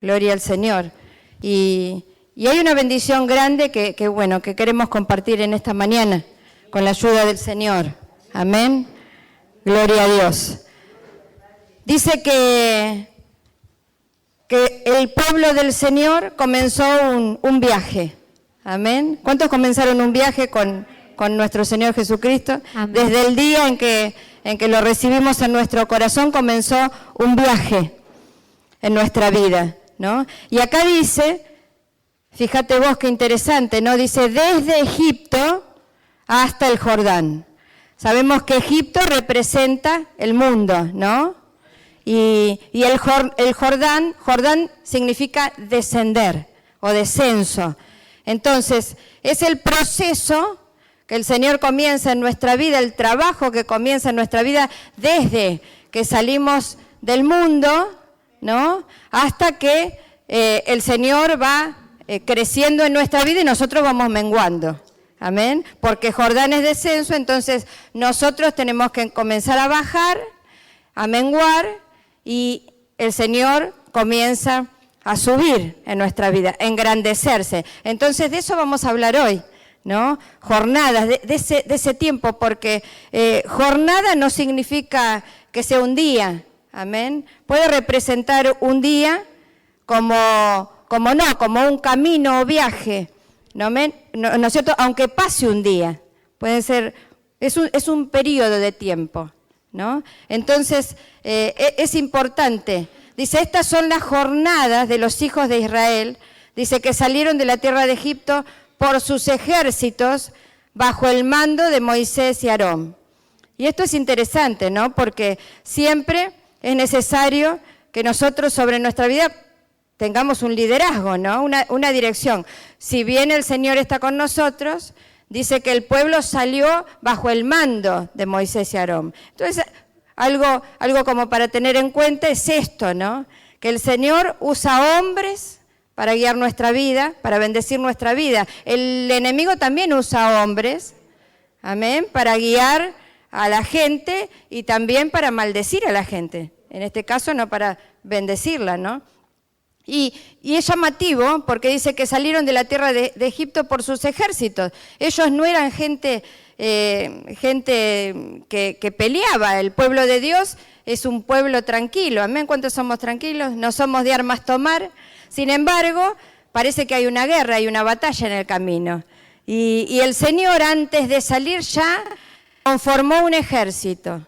Gloria al Señor. Y hay una bendición grande que queremos compartir en esta mañana con la ayuda del Señor. Amén. Gloria a Dios. Dice que el pueblo del Señor comenzó un viaje. Amén. ¿Cuántos comenzaron un viaje con nuestro Señor Jesucristo? Amén. Desde el día en que lo recibimos en nuestro corazón comenzó un viaje en nuestra vida, ¿no? Y acá dice, fíjate vos qué interesante, ¿no? Dice, desde Egipto hasta el Jordán. Sabemos que Egipto representa el mundo, ¿no? Y el Jordán significa descender o descenso. Entonces, es el proceso que el Señor comienza en nuestra vida, el trabajo que comienza en nuestra vida desde que salimos del mundo, ¿no? Hasta que el Señor va creciendo en nuestra vida y nosotros vamos menguando. Amén. Porque Jordán es descenso, entonces nosotros tenemos que comenzar a bajar, a menguar, y el Señor comienza a subir en nuestra vida, a engrandecerse. Entonces de eso vamos a hablar hoy, ¿no? Jornadas, de ese tiempo, porque jornada no significa que sea un día. Amén. Puede representar un día como un camino o viaje, ¿no es cierto? Aunque pase un día, puede ser, es un periodo de tiempo, ¿no? Entonces, es importante. Dice, estas son las jornadas de los hijos de Israel, dice que salieron de la tierra de Egipto por sus ejércitos bajo el mando de Moisés y Aarón. Y esto es interesante, ¿no? Porque siempre es necesario que nosotros sobre nuestra vida tengamos un liderazgo, ¿no? Una dirección. Si bien el Señor está con nosotros, dice que el pueblo salió bajo el mando de Moisés y Aarón. Entonces, algo como para tener en cuenta es esto, ¿no? Que el Señor usa hombres para guiar nuestra vida, para bendecir nuestra vida. El enemigo también usa hombres, amén, para guiar a la gente y también para maldecir a la gente. En este caso no para bendecirla, ¿no? Y es llamativo porque dice que salieron de la tierra de Egipto por sus ejércitos. Ellos no eran gente que peleaba. El pueblo de Dios es un pueblo tranquilo. ¿Amén? ¿Cuántos somos tranquilos? No somos de armas tomar. Sin embargo, parece que hay una guerra, hay una batalla en el camino. Y el Señor, antes de salir ya, conformó un ejército.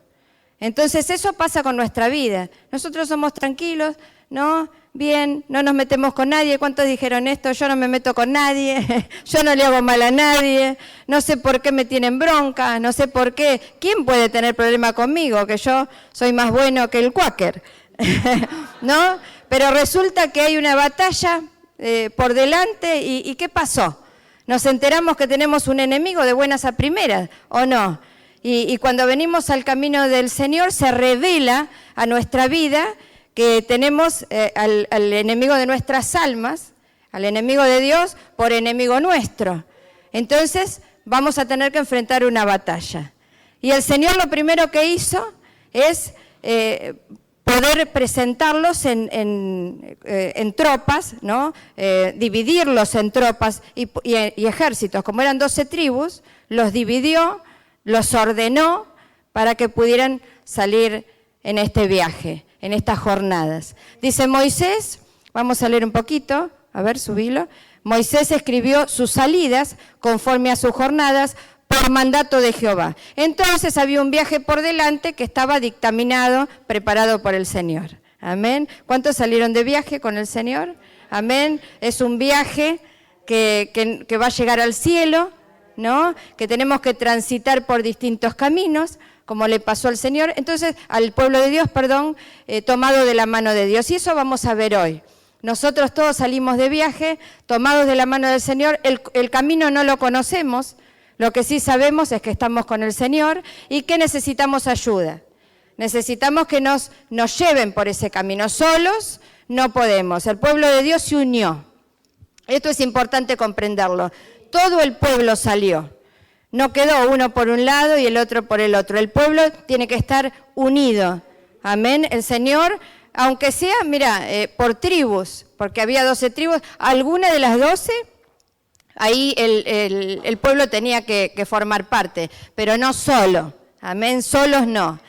Entonces eso pasa con nuestra vida. Nosotros somos tranquilos, ¿no? Bien, no nos metemos con nadie. ¿Cuántos dijeron esto? Yo no me meto con nadie, yo no le hago mal a nadie, no sé por qué me tienen bronca, no sé por qué. ¿Quién puede tener problema conmigo? Que yo soy más bueno que el cuáquer, ¿no? Pero resulta que hay una batalla por delante y ¿qué pasó? Nos enteramos que tenemos un enemigo de buenas a primeras, ¿o no? Y cuando venimos al camino del Señor se revela a nuestra vida que tenemos al enemigo de nuestras almas, al enemigo de Dios, por enemigo nuestro. Entonces vamos a tener que enfrentar una batalla. Y el Señor lo primero que hizo es poder presentarlos en tropas, ¿no? Dividirlos en tropas y ejércitos. Como eran 12 tribus, los dividió, los ordenó para que pudieran salir en este viaje, en estas jornadas. Dice Moisés, vamos a leer un poquito, a ver, subilo. Moisés escribió sus salidas conforme a sus jornadas por mandato de Jehová. Entonces había un viaje por delante que estaba dictaminado, preparado por el Señor. Amén. ¿Cuántos salieron de viaje con el Señor? Amén. Es un viaje que va a llegar al cielo, ¿no? Que tenemos que transitar por distintos caminos, como le pasó al Señor, entonces al pueblo de Dios, tomado de la mano de Dios. Y eso vamos a ver hoy. Nosotros todos salimos de viaje, tomados de la mano del Señor. El camino no lo conocemos, lo que sí sabemos es que estamos con el Señor y que necesitamos ayuda. Necesitamos que nos lleven por ese camino. Solos no podemos. El pueblo de Dios se unió. Esto es importante comprenderlo. Todo el pueblo salió. No quedó uno por un lado y el otro por el otro. El pueblo tiene que estar unido. Amén. El Señor aunque sea, mira, por tribus, porque había 12 tribus, alguna de las 12, ahí el pueblo tenía que formar parte, pero no solo, amén, solos no.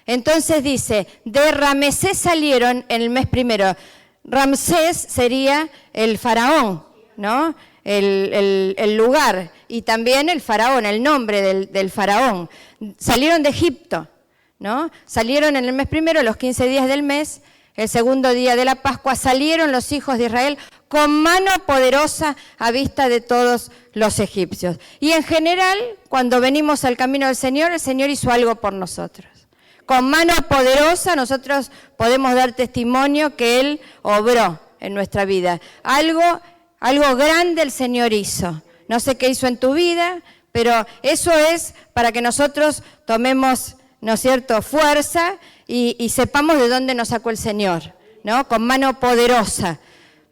Entonces dice, de Ramsés salieron en el mes primero. Ramsés sería el faraón, ¿no? El lugar, y también el faraón, el nombre del faraón. Salieron de Egipto, ¿no? Salieron en el mes primero, los 15 días del mes, el segundo día de la Pascua, salieron los hijos de Israel con mano poderosa a vista de todos los egipcios. Y en general, cuando venimos al camino del Señor, el Señor hizo algo por nosotros. Con mano poderosa nosotros podemos dar testimonio que Él obró en nuestra vida. Algo grande el Señor hizo. No sé qué hizo en tu vida, pero eso es para que nosotros tomemos, ¿no es cierto?, fuerza y sepamos de dónde nos sacó el Señor, ¿no? Con mano poderosa,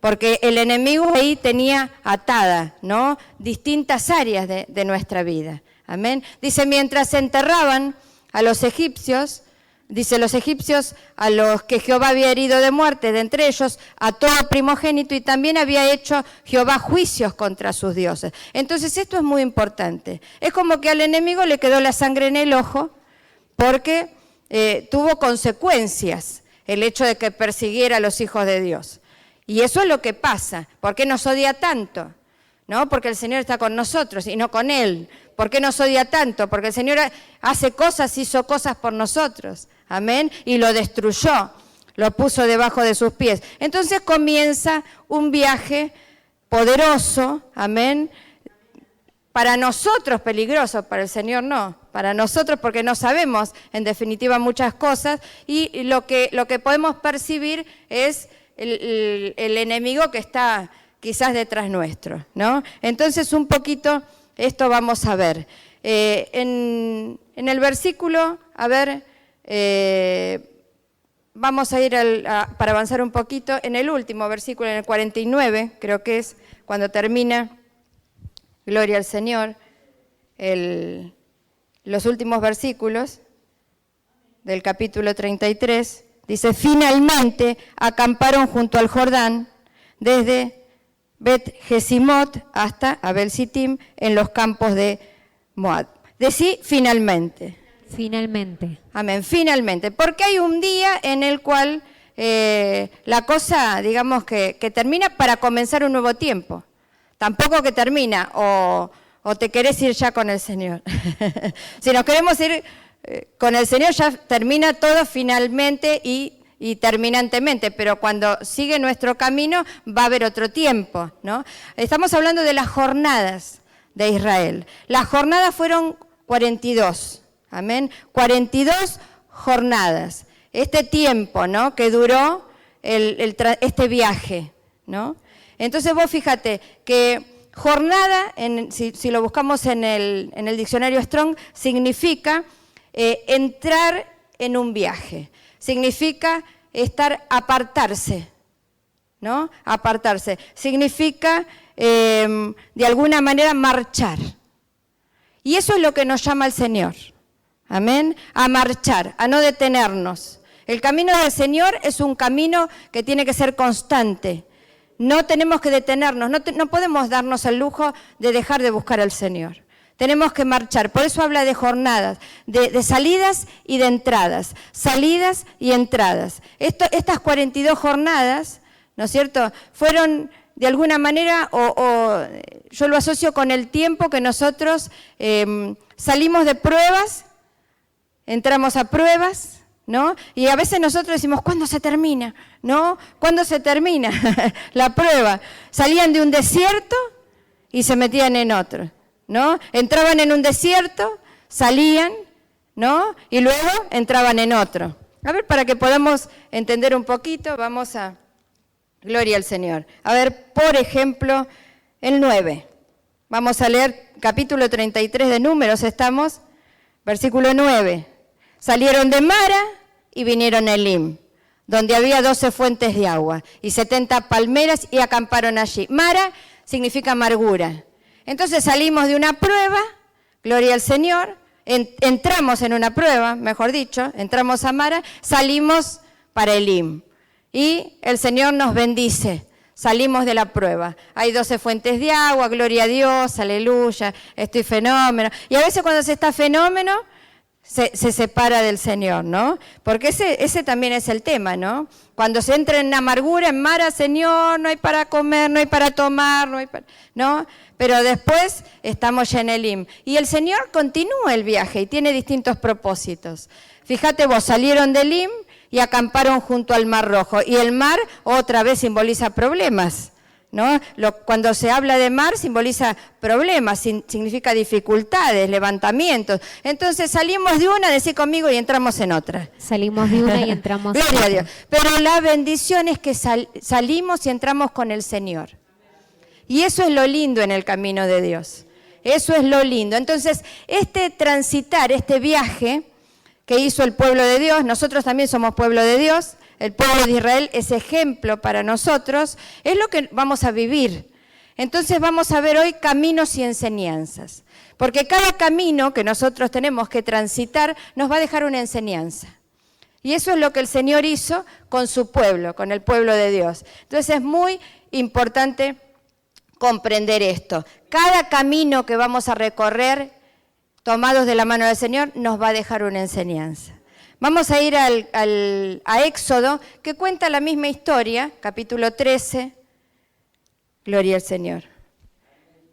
porque el enemigo ahí tenía atada, ¿no?, distintas áreas de nuestra vida. Amén. Dice, mientras se enterraban a los egipcios, dice, los egipcios a los que Jehová había herido de muerte, de entre ellos a todo primogénito, y también había hecho Jehová juicios contra sus dioses. Entonces esto es muy importante. Es como que al enemigo le quedó la sangre en el ojo porque tuvo consecuencias el hecho de que persiguiera a los hijos de Dios. Y eso es lo que pasa. ¿Por qué nos odia tanto? ¿No? Porque el Señor está con nosotros y no con Él. ¿Por qué nos odia tanto? Porque el Señor hizo cosas por nosotros. Amén. Y lo destruyó, lo puso debajo de sus pies. Entonces comienza un viaje poderoso, amén, para nosotros peligroso, para el Señor no, para nosotros porque no sabemos en definitiva muchas cosas, y lo que podemos percibir es el enemigo que está quizás detrás nuestro, ¿no? Entonces un poquito esto vamos a ver. En el versículo, a ver, vamos a ir para avanzar un poquito, en el último versículo, en el 49, creo que es cuando termina, gloria al Señor, los últimos versículos del capítulo 33, dice, finalmente acamparon junto al Jordán, desde Bet-Jesimot hasta Abel-Sittim, en los campos de Moab. Decí finalmente. Finalmente. Amén, finalmente. Porque hay un día en el cual la cosa, digamos que termina para comenzar un nuevo tiempo. Tampoco que termina o te querés ir ya con el Señor. Si nos queremos ir con el Señor ya termina todo finalmente y terminantemente, pero cuando sigue nuestro camino va a haber otro tiempo, ¿no? Estamos hablando de las jornadas de Israel. Las jornadas fueron 42, amén, 42 jornadas. Este tiempo, ¿no?, que duró este viaje, ¿no? Entonces vos fíjate que jornada, si lo buscamos en el diccionario Strong, significa entrar en un viaje. Significa apartarse, ¿no? Apartarse. Significa, de alguna manera, marchar. Y eso es lo que nos llama el Señor. Amén. A marchar, a no detenernos. El camino del Señor es un camino que tiene que ser constante. No tenemos que detenernos, no podemos darnos el lujo de dejar de buscar al Señor. Tenemos que marchar, por eso habla de jornadas, de salidas y de entradas, salidas y entradas. Estas 42 jornadas, ¿no es cierto?, fueron de alguna manera, yo lo asocio con el tiempo que nosotros salimos de pruebas, entramos a pruebas, ¿no? Y a veces nosotros decimos, ¿cuándo se termina? ¿No? ¿Cuándo se termina la prueba? Salían de un desierto y se metían en otro, ¿no? Entraban en un desierto, salían, ¿no? Y luego entraban en otro. A ver, para que podamos entender un poquito, vamos a... Gloria al Señor. A ver, por ejemplo, el 9. Vamos a leer capítulo 33 de Números, estamos, versículo 9. Salieron de Mara y vinieron a Elim, donde había 12 fuentes de agua y 70 palmeras y acamparon allí. Mara significa amargura. Entonces salimos de una prueba, gloria al Señor, entramos en una prueba, mejor dicho, entramos a Mara, salimos para Elim. y el Señor nos bendice. Salimos de la prueba. Hay 12 fuentes de agua, gloria a Dios, aleluya, estoy fenómeno. Y a veces cuando se está fenómeno, se separa del Señor, ¿no? Porque ese también es el tema, ¿no? Cuando se entra en amargura, en mara, Señor, no hay para comer, no hay para tomar, ¿no? Pero después estamos ya en Elim. Y el Señor continúa el viaje y tiene distintos propósitos. Fíjate vos, salieron de Elim y acamparon junto al Mar Rojo. Y el mar otra vez simboliza problemas, ¿no? Cuando se habla de mar simboliza problemas, significa dificultades, levantamientos. Entonces salimos de una, decí conmigo, y entramos en otra. Salimos de una y entramos en otra. Gloria a Dios. Pero la bendición es que salimos y entramos con el Señor. Y eso es lo lindo en el camino de Dios. Eso es lo lindo. Entonces, este transitar, este viaje que hizo el pueblo de Dios, nosotros también somos pueblo de Dios, el pueblo de Israel es ejemplo para nosotros, es lo que vamos a vivir. Entonces vamos a ver hoy caminos y enseñanzas, porque cada camino que nosotros tenemos que transitar nos va a dejar una enseñanza. Y eso es lo que el Señor hizo con su pueblo, con el pueblo de Dios. Entonces es muy importante comprender esto. Cada camino que vamos a recorrer, tomados de la mano del Señor, nos va a dejar una enseñanza. Vamos a ir a Éxodo, que cuenta la misma historia, capítulo 13, gloria al Señor.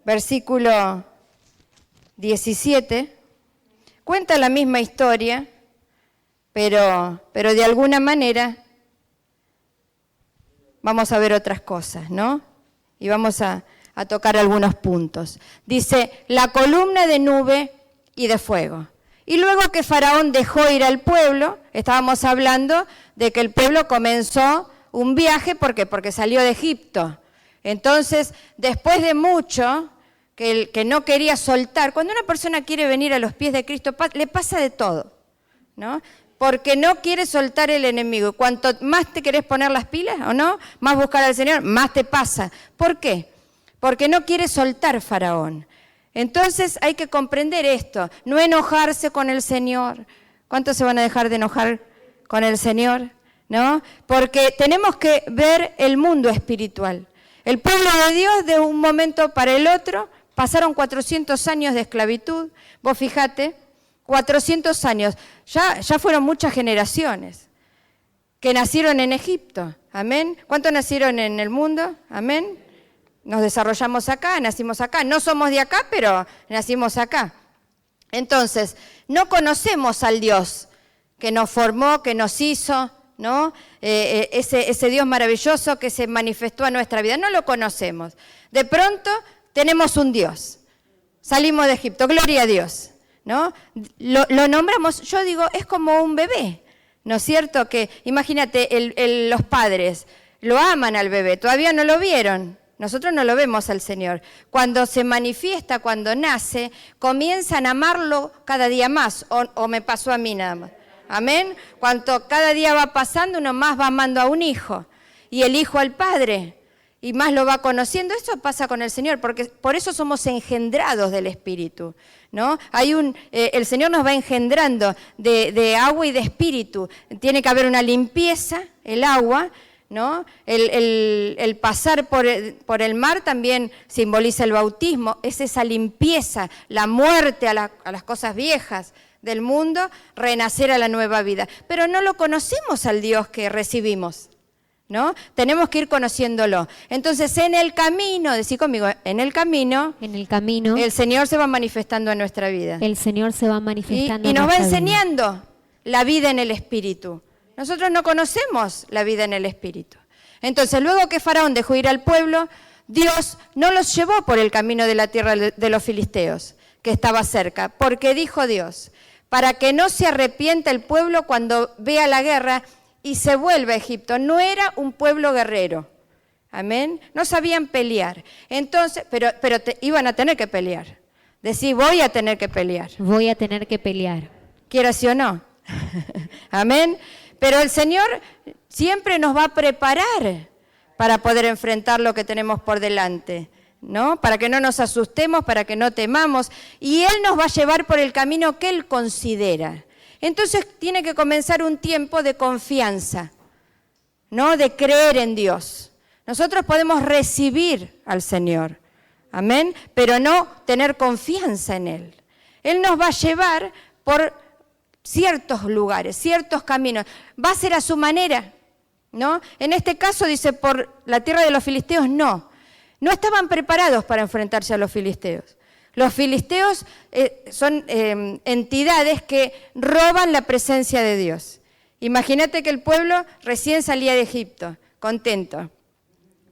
Versículo 17, cuenta la misma historia, pero de alguna manera vamos a ver otras cosas, ¿no? Y vamos a tocar algunos puntos. Dice, la columna de nube y de fuego. Y luego que Faraón dejó ir al pueblo, estábamos hablando de que el pueblo comenzó un viaje, ¿por qué? Porque salió de Egipto. Entonces, después de mucho, que no quería soltar, cuando una persona quiere venir a los pies de Cristo, le pasa de todo, ¿no? Porque no quiere soltar el enemigo. Cuanto más te querés poner las pilas, ¿o no? Más buscar al Señor, más te pasa. ¿Por qué? Porque no quiere soltar Faraón. Entonces hay que comprender esto, no enojarse con el Señor. ¿Cuántos se van a dejar de enojar con el Señor? ¿No? Porque tenemos que ver el mundo espiritual. El pueblo de Dios de un momento para el otro pasaron 400 años de esclavitud. Vos fijate, 400 años, ya fueron muchas generaciones que nacieron en Egipto. Amén. ¿Cuántos nacieron en el mundo? Amén. Nos desarrollamos acá, nacimos acá. No somos de acá, pero nacimos acá. Entonces, no conocemos al Dios que nos formó, que nos hizo, ¿no? Ese Dios maravilloso que se manifestó a nuestra vida. No lo conocemos. De pronto tenemos un Dios. Salimos de Egipto, gloria a Dios, ¿no? Lo nombramos, yo digo, es como un bebé, ¿no es cierto? Que imagínate, los padres lo aman al bebé, todavía no lo vieron. Nosotros no lo vemos al Señor. Cuando se manifiesta, cuando nace, comienzan a amarlo cada día más, o me pasó a mí nada más. Amén. Cuanto cada día va pasando, uno más va amando a un hijo, y el hijo al padre, y más lo va conociendo. Eso pasa con el Señor, porque por eso somos engendrados del Espíritu, ¿no? El Señor nos va engendrando de agua y de espíritu. Tiene que haber una limpieza, el agua, ¿no? El pasar por el mar también simboliza el bautismo, es esa limpieza, la muerte a las cosas viejas del mundo, renacer a la nueva vida. Pero no lo conocemos al Dios que recibimos, ¿no? Tenemos que ir conociéndolo. Entonces, en el camino, decí conmigo, en el camino, el Señor se va manifestando en nuestra vida. El Señor se va manifestando y nos va enseñando la vida en el Espíritu. Nosotros no conocemos la vida en el Espíritu. Entonces, luego que Faraón dejó ir al pueblo, Dios no los llevó por el camino de la tierra de los filisteos, que estaba cerca, porque dijo Dios, para que no se arrepienta el pueblo cuando vea la guerra y se vuelva a Egipto. No era un pueblo guerrero, amén, no sabían pelear. Entonces, pero iban a tener que pelear. Decís, voy a tener que pelear. Voy a tener que pelear. Quiera sí o no. Amén. Pero el Señor siempre nos va a preparar para poder enfrentar lo que tenemos por delante, ¿no? Para que no nos asustemos, para que no temamos. Y Él nos va a llevar por el camino que Él considera. Entonces tiene que comenzar un tiempo de confianza. ¿no? De creer en Dios. Nosotros podemos recibir al Señor, amén, pero no tener confianza en Él. Él nos va a llevar por ciertos lugares, ciertos caminos. Va a ser a su manera, ¿no? En este caso dice, por la tierra de los filisteos, no. No estaban preparados para enfrentarse a los filisteos. Los filisteos son entidades que roban la presencia de Dios. Imagínate que el pueblo recién salía de Egipto, contento.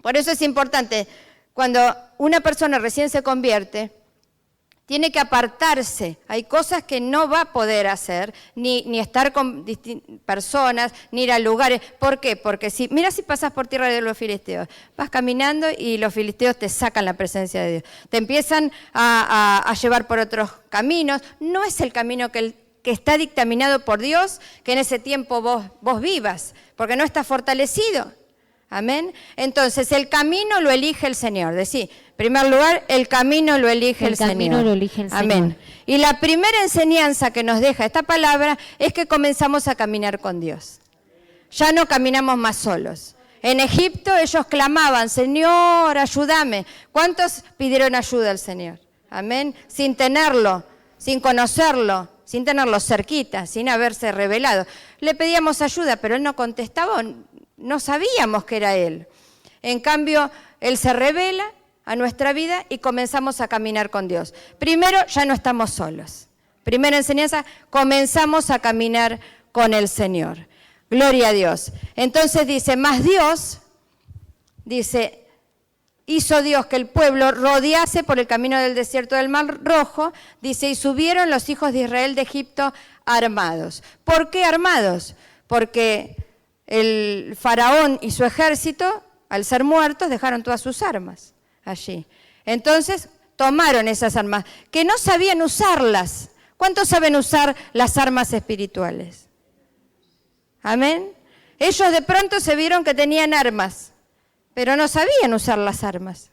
Por eso es importante, cuando una persona recién se convierte, tiene que apartarse. Hay cosas que no va a poder hacer, ni estar con personas, ni ir a lugares. ¿Por qué? Porque mira si pasas por tierra de los filisteos, vas caminando y los filisteos te sacan la presencia de Dios. Te empiezan a llevar por otros caminos. No es el camino que está dictaminado por Dios, que en ese tiempo vos vivas, porque no estás fortalecido. Amén. Entonces, el camino lo elige el Señor. Decir, en primer lugar, el camino lo elige el Señor. El camino lo elige el Señor. Amén. Y la primera enseñanza que nos deja esta palabra es que comenzamos a caminar con Dios. Ya no caminamos más solos. En Egipto ellos clamaban, Señor, ayúdame. ¿Cuántos pidieron ayuda al Señor? Amén. Sin tenerlo, sin conocerlo, sin tenerlo cerquita, sin haberse revelado. Le pedíamos ayuda, pero Él no contestaba. No sabíamos que era Él. En cambio, Él se revela a nuestra vida y comenzamos a caminar con Dios. Primero, ya no estamos solos. Primera enseñanza, comenzamos a caminar con el Señor. Gloria a Dios. Entonces dice, más Dios, dice, hizo Dios que el pueblo rodease por el camino del desierto del Mar Rojo, dice, y subieron los hijos de Israel de Egipto armados. ¿Por qué armados? Porque el faraón y su ejército, al ser muertos, dejaron todas sus armas allí. Entonces tomaron esas armas, que no sabían usarlas. ¿Cuántos saben usar las armas espirituales? Amén. Ellos de pronto se vieron que tenían armas, pero no sabían usar las armas,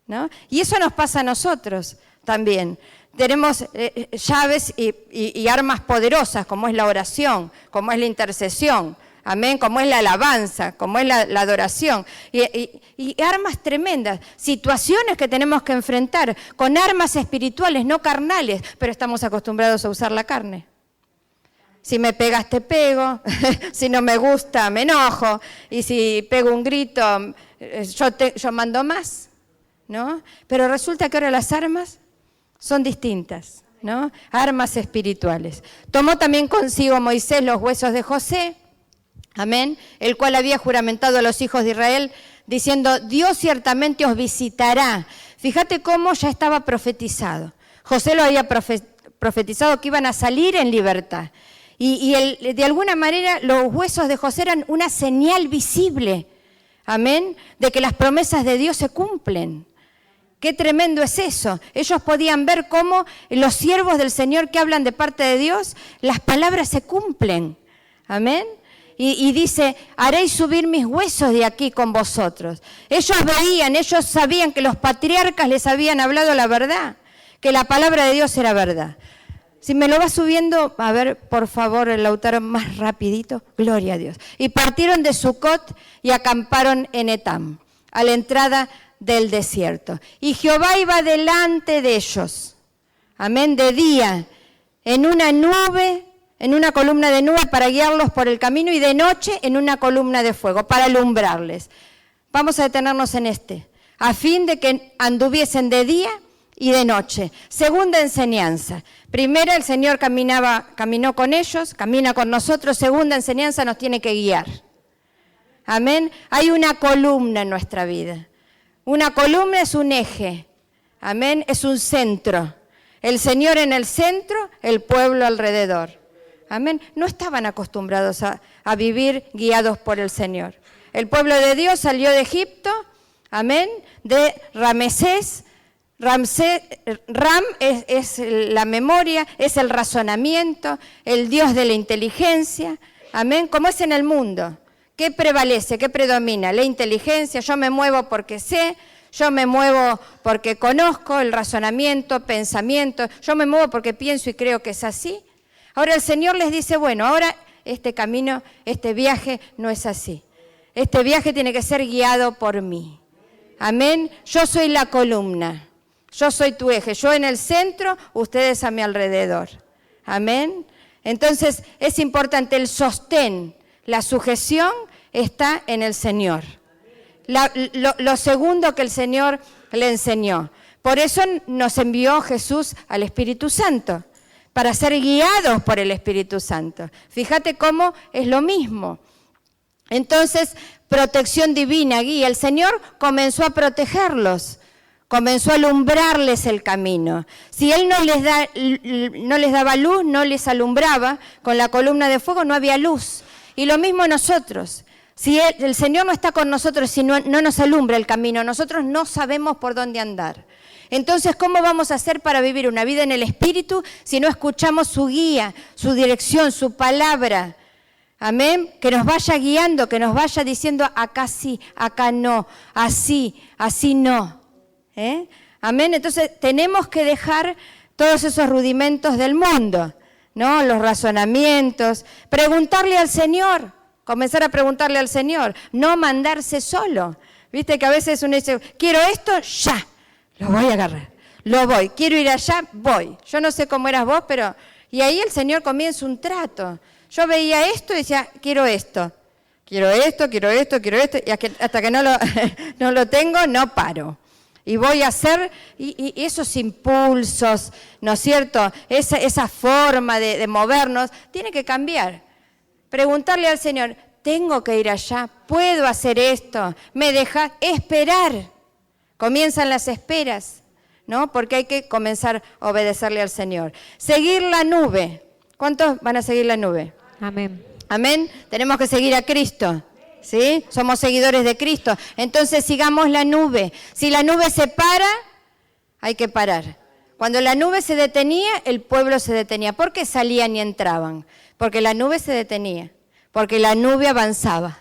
¿no? Y eso nos pasa a nosotros también. Tenemos llaves y armas poderosas, como es la oración, como es la intercesión. Amén, como es la alabanza, como es la adoración. Y armas tremendas, situaciones que tenemos que enfrentar con armas espirituales, no carnales, pero estamos acostumbrados a usar la carne. Si me pegas, te pego, si no me gusta, me enojo, y si pego un grito, yo mando más, ¿no? Pero resulta que ahora las armas son distintas, ¿no? Armas espirituales. Tomó también consigo Moisés los huesos de José, amén, el cual había juramentado a los hijos de Israel, diciendo, Dios ciertamente os visitará. Fíjate cómo ya estaba profetizado. José lo había profetizado que iban a salir en libertad. Y de alguna manera los huesos de José eran una señal visible, amén, de que las promesas de Dios se cumplen. Qué tremendo es eso. Ellos podían ver cómo los siervos del Señor que hablan de parte de Dios, las palabras se cumplen, amén. Y dice, haréis subir mis huesos de aquí con vosotros. Ellos veían, ellos sabían que los patriarcas les habían hablado la verdad, que la palabra de Dios era verdad. Si me lo va subiendo, a ver, por favor, el Lautaro, más rapidito, gloria a Dios. Y partieron de Sucot y acamparon en Etam, a la entrada del desierto. Y Jehová iba delante de ellos, amén, de día, en una nube, en una columna de nube para guiarlos por el camino, y de noche en una columna de fuego para alumbrarles. Vamos a detenernos en a fin de que anduviesen de día y de noche. Segunda enseñanza. Primera, el Señor caminó con ellos, camina con nosotros. Segunda enseñanza, nos tiene que guiar. Amén. Hay una columna en nuestra vida. Una columna es un eje. Amén. Es un centro. El Señor en el centro, el pueblo alrededor. Amén. No estaban acostumbrados a vivir guiados por el Señor. El pueblo de Dios salió de Egipto, amén, de Ramsés. Ram es la memoria, es el razonamiento, el Dios de la inteligencia, amén. ¿Cómo es en el mundo? ¿Qué prevalece? ¿Qué predomina? La inteligencia, yo me muevo porque sé, yo me muevo porque conozco el razonamiento, pensamiento, yo me muevo porque pienso y creo que es así. Ahora el Señor les dice, bueno, ahora este camino, este viaje no es así. Este viaje tiene que ser guiado por mí. Amén. Yo soy la columna. Yo soy tu eje. Yo en el centro, ustedes a mi alrededor. Amén. Entonces es importante el sostén. La sujeción está en el Señor. Lo segundo que el Señor le enseñó. Por eso nos envió Jesús al Espíritu Santo, para ser guiados por el Espíritu Santo. Fíjate cómo es lo mismo. Entonces, protección divina, guía. El Señor comenzó a protegerlos, comenzó a alumbrarles el camino. Si Él no les daba luz, no les alumbraba, con la columna de fuego no había luz. Y lo mismo nosotros. Si el Señor no está con nosotros, si no nos alumbra el camino, nosotros no sabemos por dónde andar. Entonces, ¿cómo vamos a hacer para vivir una vida en el Espíritu si no escuchamos su guía, su dirección, su palabra? Amén. Que nos vaya guiando, que nos vaya diciendo acá sí, acá no, así no. Amén. Entonces, tenemos que dejar todos esos rudimentos del mundo, ¿no? Los razonamientos, preguntarle al Señor. Comenzar a preguntarle al Señor, no mandarse solo. Viste que a veces uno dice, quiero esto, ya, lo voy a agarrar, lo voy. Quiero ir allá, voy. Yo no sé cómo eras vos, pero... Y ahí el Señor comienza un trato. Yo veía esto y decía, quiero esto, y hasta que no lo tengo, no paro. Y voy a hacer, y esos impulsos, ¿no es cierto? Esa forma de movernos, tiene que cambiar. Preguntarle al Señor, tengo que ir allá, puedo hacer esto, me deja esperar. Comienzan las esperas, ¿no? Porque hay que comenzar a obedecerle al Señor. Seguir la nube. ¿Cuántos van a seguir la nube? Amén. Amén. Tenemos que seguir a Cristo, ¿sí? Somos seguidores de Cristo. Entonces sigamos la nube. Si la nube se para, hay que parar. Cuando la nube se detenía, el pueblo se detenía. ¿Por qué salían y entraban? Porque la nube se detenía, porque la nube avanzaba.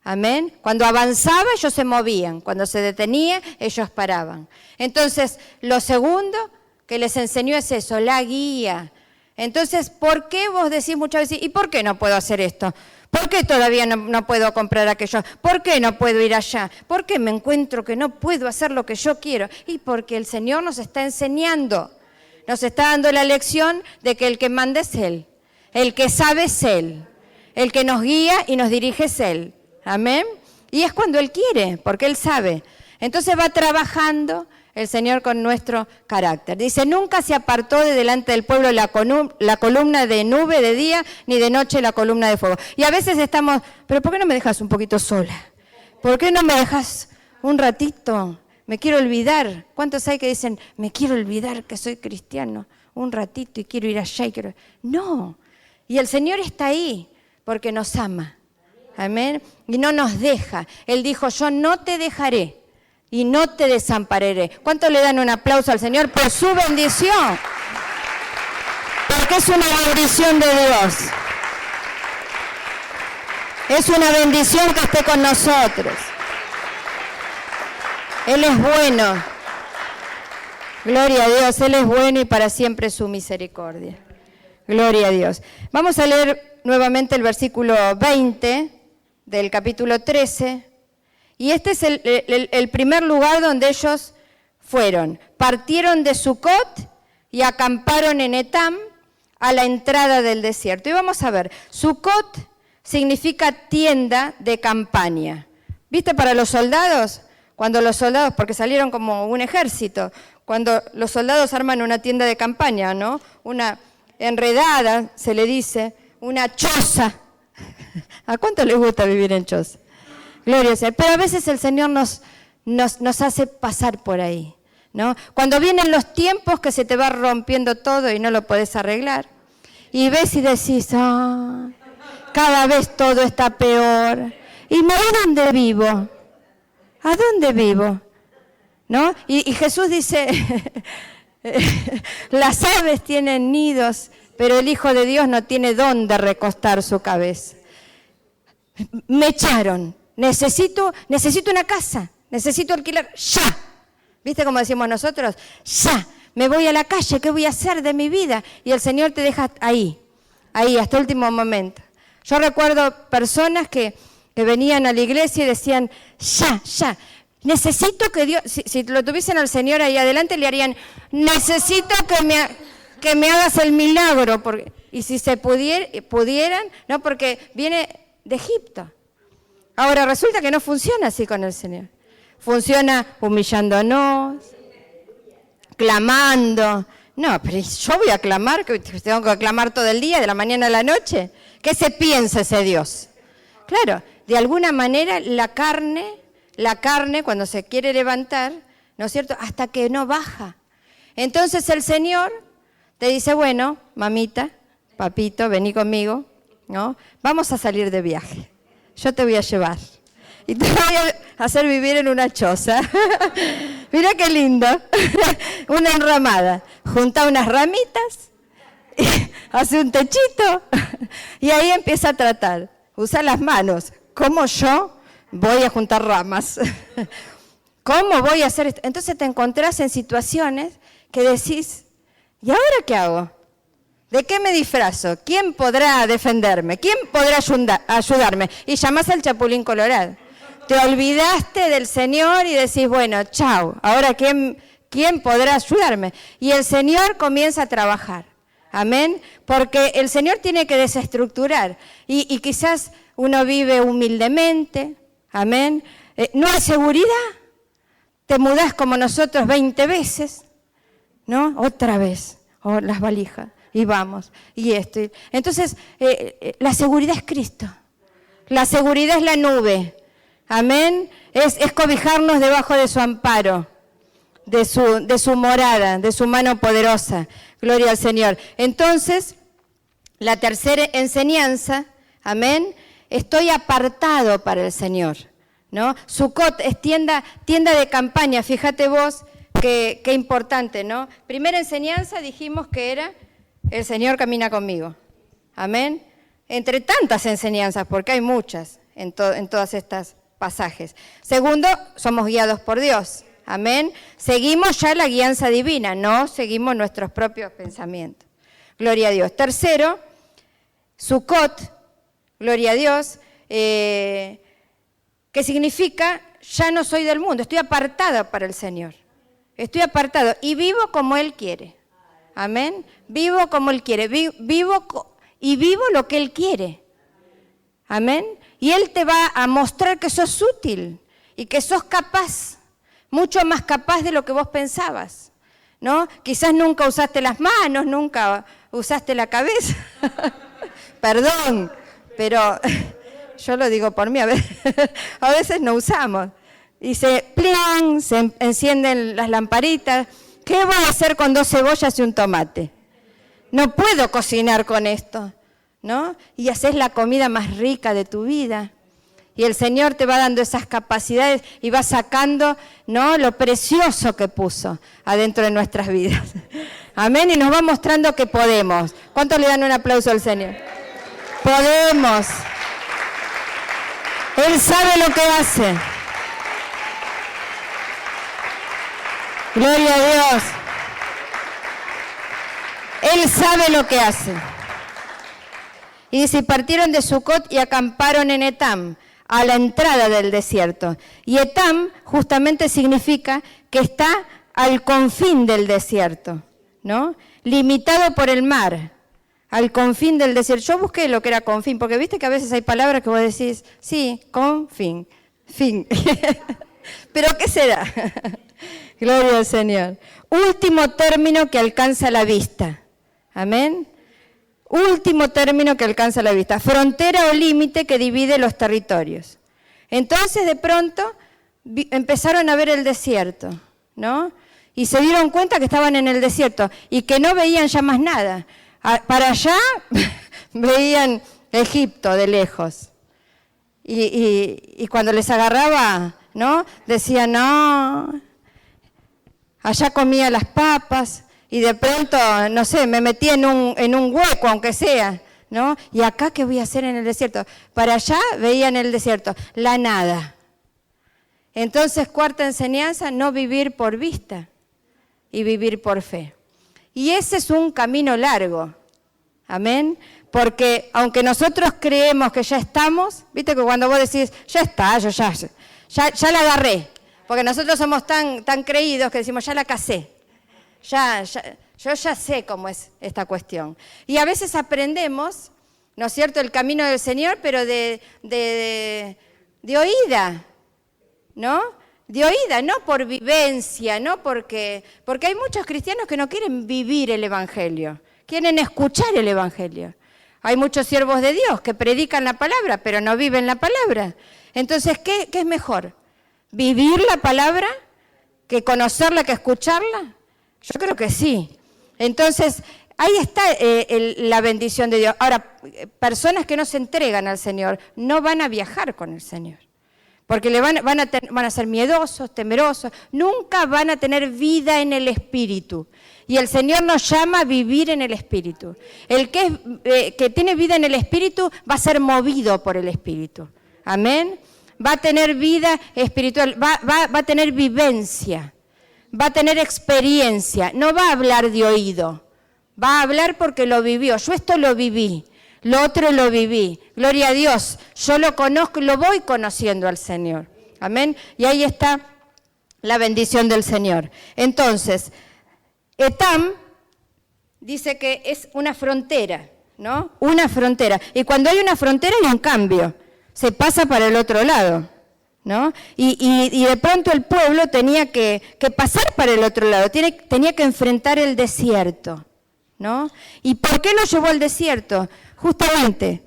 Amén. Cuando avanzaba, ellos se movían. Cuando se detenía, ellos paraban. Entonces, lo segundo que les enseñó es eso, la guía. Entonces, ¿por qué vos decís muchas veces, ¿y por qué no puedo hacer esto? ¿Por qué todavía no puedo comprar aquello? ¿Por qué no puedo ir allá? ¿Por qué me encuentro que no puedo hacer lo que yo quiero? Y porque el Señor nos está enseñando, nos está dando la lección de que el que manda es Él, el que sabe es Él, el que nos guía y nos dirige es Él. Amén. Y es cuando Él quiere, porque Él sabe. Entonces va trabajando el Señor con nuestro carácter. Dice, nunca se apartó de delante del pueblo la columna de nube de día, ni de noche la columna de fuego. Y a veces estamos, pero ¿por qué no me dejas un poquito sola? ¿Por qué no me dejas un ratito? Me quiero olvidar. ¿Cuántos hay que dicen, me quiero olvidar que soy cristiano? Un ratito y quiero ir allá y quiero... No. Y el Señor está ahí porque nos ama. Amén. Y no nos deja. Él dijo, yo no te dejaré y no te desampararé. ¿Cuántos le dan un aplauso al Señor por su bendición? Porque es una bendición de Dios. Es una bendición que esté con nosotros. Él es bueno. Gloria a Dios, Él es bueno y para siempre su misericordia. Gloria a Dios. Vamos a leer nuevamente el versículo 20 del capítulo 13. Y este es el primer lugar donde ellos fueron. Partieron de Sucot y acamparon en Etam a la entrada del desierto. Y vamos a ver, Sucot significa tienda de campaña. ¿Viste para los soldados? Cuando los soldados, porque salieron como un ejército, cuando los soldados arman una tienda de campaña, ¿no? Una enredada, se le dice, una choza. ¿A cuánto les gusta vivir en choza? Gloria a Dios. Pero a veces el Señor nos hace pasar por ahí, ¿no? Cuando vienen los tiempos que se te va rompiendo todo y no lo podés arreglar, y ves y decís, cada vez todo está peor. ¿Y a dónde vivo? ¿A dónde vivo? ¿No? Y Jesús dice, las aves tienen nidos, pero el Hijo de Dios no tiene dónde recostar su cabeza. Me echaron, necesito una casa, necesito alquilar, ya. ¿Viste cómo decimos nosotros? Ya, me voy a la calle, ¿qué voy a hacer de mi vida? Y el Señor te deja ahí, hasta el último momento. Yo recuerdo personas que que venían a la iglesia y decían, ya, necesito que Dios, si lo tuviesen al Señor ahí adelante, le harían, necesito que me hagas el milagro, y si se pudieran, no, porque viene de Egipto. Ahora resulta que no funciona así con el Señor. Funciona humillándonos, clamando. No, pero yo voy a clamar, que tengo que clamar todo el día, de la mañana a la noche. ¿Qué se piensa ese Dios? Claro, de alguna manera la carne cuando se quiere levantar, ¿no es cierto?, hasta que no baja. Entonces el Señor te dice, bueno, mamita, papito, vení conmigo, ¿no? Vamos a salir de viaje. Yo te voy a llevar. Y te voy a hacer vivir en una choza. Mira qué lindo. Una enramada. Junta unas ramitas, hace un techito y ahí empieza a tratar. Usa las manos. ¿Cómo yo voy a juntar ramas? ¿Cómo voy a hacer esto? Entonces te encontrás en situaciones que decís, ¿y ahora qué hago? ¿De qué me disfrazo? ¿Quién podrá defenderme? ¿Quién podrá ayudarme? Y llamás al Chapulín Colorado. Te olvidaste del Señor y decís, bueno, chao, ahora ¿quién podrá ayudarme? Y el Señor comienza a trabajar. Amén. Porque el Señor tiene que desestructurar. Y quizás uno vive humildemente. Amén. ¿No hay seguridad? Te mudás como nosotros 20 veces. ¿No? Otra vez. Oh, las valijas. Y vamos. Y esto. Entonces, la seguridad es Cristo. La seguridad es la nube. Amén. Es cobijarnos debajo de su amparo, de su morada, de su mano poderosa. Gloria al Señor. Entonces, la tercera enseñanza, amén, estoy apartado para el Señor, ¿no? Sucot es tienda de campaña, fíjate vos qué importante, ¿no? Primera enseñanza dijimos que era, el Señor camina conmigo, amén. Entre tantas enseñanzas, porque hay muchas en todas estas pasajes. Segundo, somos guiados por Dios. Amén. Seguimos ya la guianza divina, no seguimos nuestros propios pensamientos. Gloria a Dios. Tercero, Sucot, gloria a Dios, que significa ya no soy del mundo, estoy apartada para el Señor. Estoy apartado y vivo como Él quiere. Amén. Vivo como Él quiere. Vivo lo que Él quiere. Amén. Y Él te va a mostrar que sos útil y que sos capaz, mucho más capaz de lo que vos pensabas, ¿no? Quizás nunca usaste las manos, nunca usaste la cabeza. Perdón, pero yo lo digo por mí, a veces no usamos. Y se encienden las lamparitas. ¿Qué voy a hacer con 2 cebollas y un tomate? No puedo cocinar con esto, ¿no? Y haces la comida más rica de tu vida. Y el Señor te va dando esas capacidades y va sacando, ¿no?, lo precioso que puso adentro de nuestras vidas. Amén. Y nos va mostrando que podemos. ¿Cuántos le dan un aplauso al Señor? Podemos. Él sabe lo que hace. Gloria a Dios. Él sabe lo que hace. Y dice, partieron de Sucot y acamparon en Etam, a la entrada del desierto. Y Etam justamente significa que está al confín del desierto, ¿no? Limitado por el mar, al confín del desierto. Yo busqué lo que era confín, porque viste que a veces hay palabras que vos decís, sí, confín, fin. ¿Pero qué será? Gloria al Señor. Último término que alcanza la vista. Amén. Último término que alcanza la vista, frontera o límite que divide los territorios. Entonces de pronto empezaron a ver el desierto, ¿no? Y se dieron cuenta que estaban en el desierto y que no veían ya más nada. Para allá veían Egipto de lejos. Y cuando les agarraba, ¿no?, decían, no, allá comía las papas. Y de pronto, no sé, me metí en un hueco, aunque sea, ¿no? ¿Y acá qué voy a hacer en el desierto? Para allá veían el desierto, la nada. Entonces, cuarta enseñanza, no vivir por vista y vivir por fe. Y ese es un camino largo, amén, Porque aunque nosotros creemos que ya estamos, viste que cuando vos decís, ya está, yo ya la agarré. Porque nosotros somos tan creídos que decimos, ya la casé. Yo ya sé cómo es esta cuestión. Y a veces aprendemos, ¿no es cierto?, el camino del Señor, pero de oída, ¿no? De oída, no por vivencia, no porque hay muchos cristianos que no quieren vivir el Evangelio, quieren escuchar el Evangelio. Hay muchos siervos de Dios que predican la palabra, pero no viven la palabra. Entonces, ¿qué es mejor? ¿Vivir la palabra que conocerla, que escucharla? Yo creo que sí. Entonces, ahí está la bendición de Dios. Ahora, personas que no se entregan al Señor no van a viajar con el Señor. Porque van a ser miedosos, temerosos, nunca van a tener vida en el Espíritu. Y el Señor nos llama a vivir en el Espíritu. El que tiene vida en el Espíritu va a ser movido por el Espíritu. Amén. Va a tener vida espiritual, va a tener vivencia, va a tener experiencia. No va a hablar de oído, va a hablar porque lo vivió. Yo esto lo viví. Lo otro lo viví. Gloria a Dios. Yo lo conozco y lo voy conociendo al Señor. Amén. Y ahí está la bendición del Señor. Entonces, Etam dice que es una frontera, ¿no? Una frontera. Y cuando hay una frontera hay un cambio. Se pasa para el otro lado, ¿no? Y de pronto el pueblo tenía que pasar para el otro lado. Tenía que enfrentar el desierto, ¿no? ¿Y por qué lo llevó al desierto? Justamente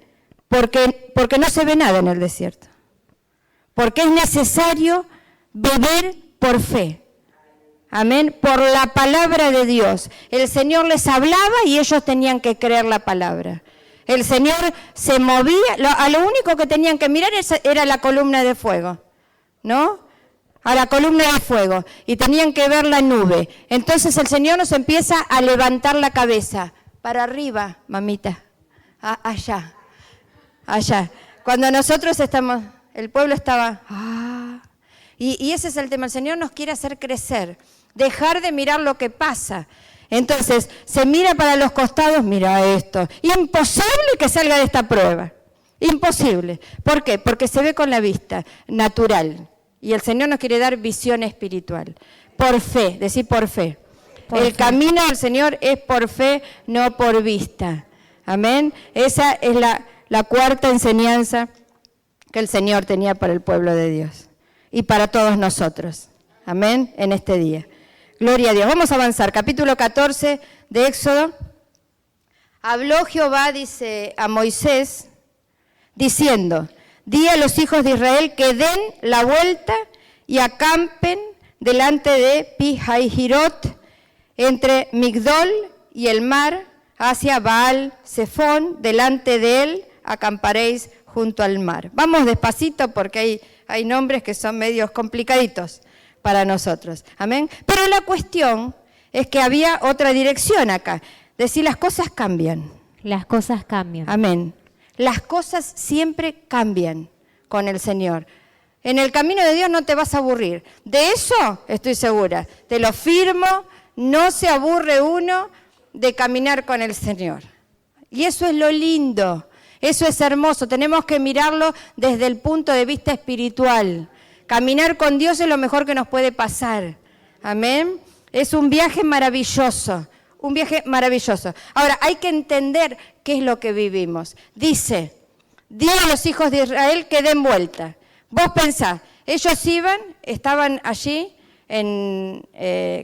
porque no se ve nada en el desierto. Porque es necesario vivir por fe. Amén. Por la palabra de Dios. El Señor les hablaba y ellos tenían que creer la palabra. El Señor se movía. A lo único que tenían que mirar era la columna de fuego, ¿no? A la columna de fuego. Y tenían que ver la nube. Entonces el Señor nos empieza a levantar la cabeza. Para arriba, mamita. Allá. Cuando nosotros estamos, el pueblo estaba, y ese es el tema, el Señor nos quiere hacer crecer, dejar de mirar lo que pasa. Entonces, se mira para los costados, mira esto, imposible que salga de esta prueba, imposible. ¿Por qué? Porque se ve con la vista natural, y el Señor nos quiere dar visión espiritual, por fe, decir por fe. El camino del Señor es por fe, no por vista. Amén. Esa es la cuarta enseñanza que el Señor tenía para el pueblo de Dios y para todos nosotros. Amén. En este día. Gloria a Dios. Vamos a avanzar. Capítulo 14 de Éxodo. Habló Jehová, dice a Moisés, diciendo, di a los hijos de Israel que den la vuelta y acampen delante de Pi-Hahirot, entre Migdol y el mar, hacia Baal Zephón, delante de él acamparéis junto al mar. Vamos despacito porque hay nombres que son medios complicaditos para nosotros. Amén. Pero la cuestión es que había otra dirección acá. Decir, las cosas cambian. Las cosas cambian. Amén. Las cosas siempre cambian con el Señor. En el camino de Dios no te vas a aburrir. De eso estoy segura. Te lo firmo, no se aburre uno de caminar con el Señor. Y eso es lo lindo, eso es hermoso. Tenemos que mirarlo desde el punto de vista espiritual. Caminar con Dios es lo mejor que nos puede pasar. Amén. Es un viaje maravilloso, un viaje maravilloso. Ahora, hay que entender qué es lo que vivimos. Dice, di a los hijos de Israel que den vuelta. Vos pensás, ellos estaban allí en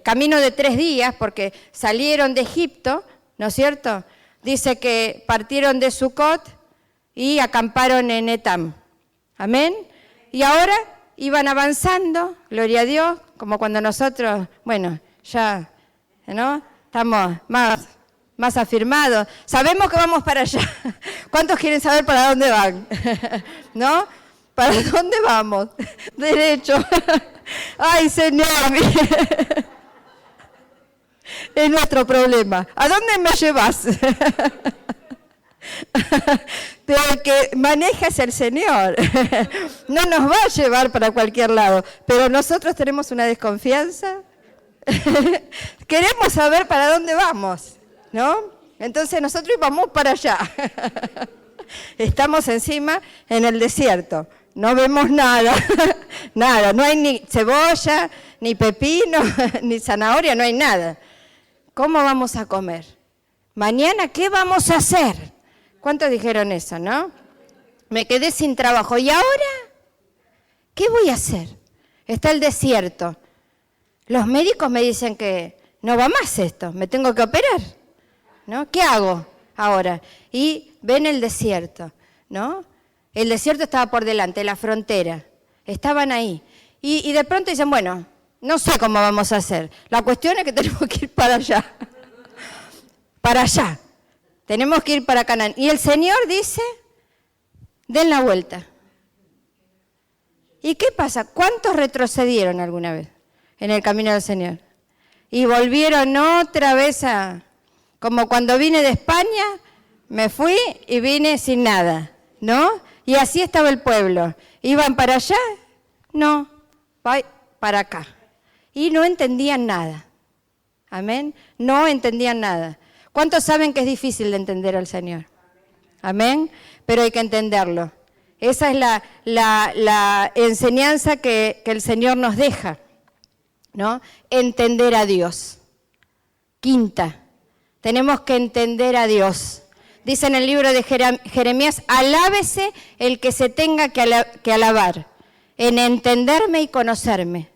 camino de 3 días, porque salieron de Egipto, ¿no es cierto? Dice que partieron de Sucot y acamparon en Etam. Amén. Y ahora iban avanzando, gloria a Dios, como cuando nosotros, bueno, ya, ¿no? Estamos más afirmados. Sabemos que vamos para allá. ¿Cuántos quieren saber para dónde van? ¿No? ¿Para dónde vamos? Derecho. Ay, Señor, es nuestro problema. ¿A dónde me llevas? Pero el que maneja es el Señor. No nos va a llevar para cualquier lado. Pero nosotros tenemos una desconfianza. Queremos saber para dónde vamos, ¿no? Entonces nosotros íbamos para allá. Estamos encima en el desierto. No vemos nada, nada. No hay ni cebolla, ni pepino, ni zanahoria, no hay nada. ¿Cómo vamos a comer? Mañana, ¿qué vamos a hacer? ¿Cuántos dijeron eso, no? Me quedé sin trabajo. ¿Y ahora? ¿Qué voy a hacer? Está el desierto. Los médicos me dicen que no va más esto, me tengo que operar, ¿no? ¿Qué hago ahora? Y ven el desierto, ¿no? El desierto estaba por delante, la frontera. Estaban ahí. Y de pronto dicen, bueno, no sé cómo vamos a hacer. La cuestión es que tenemos que ir para allá. Para allá. Tenemos que ir para Canaán. Y el Señor dice, den la vuelta. ¿Y qué pasa? ¿Cuántos retrocedieron alguna vez en el camino del Señor? Y volvieron otra vez como cuando vine de España, me fui y vine sin nada, ¿no? Y así estaba el pueblo. ¿Iban para allá? No, para acá. Y no entendían nada. Amén. No entendían nada. ¿Cuántos saben que es difícil de entender al Señor? Amén. Pero hay que entenderlo. Esa es la enseñanza que el Señor nos deja, ¿no? Entender a Dios. Quinta, tenemos que entender a Dios. Dice en el libro de Jeremías, alábese el que se tenga que alabar, en entenderme y conocerme,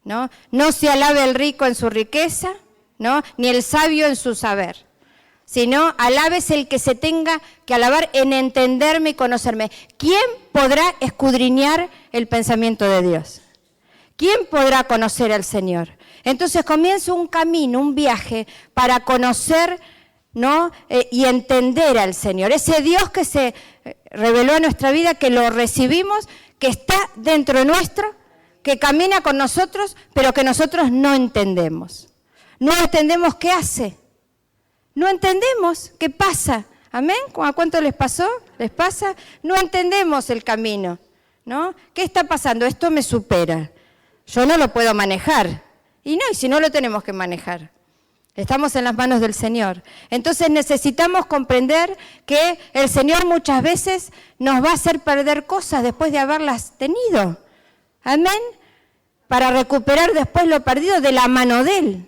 ¿no? No se alabe el rico en su riqueza, ¿no? Ni el sabio en su saber, sino alábese el que se tenga que alabar en entenderme y conocerme. ¿Quién podrá escudriñar el pensamiento de Dios? ¿Quién podrá conocer al Señor? Entonces comienza un camino, un viaje para conocer, ¿no? Y entender al Señor. Ese Dios que se reveló a nuestra vida, que lo recibimos, que está dentro nuestro, que camina con nosotros, pero que nosotros no entendemos. No entendemos qué hace. No entendemos qué pasa. ¿Amén? ¿A cuánto les pasó? ¿Les pasa? No entendemos el camino, ¿no? ¿Qué está pasando? Esto me supera. Yo no lo puedo manejar. Y si no lo tenemos que manejar. Estamos en las manos del Señor. Entonces necesitamos comprender que el Señor muchas veces nos va a hacer perder cosas después de haberlas tenido. Amén. Para recuperar después lo perdido de la mano de Él.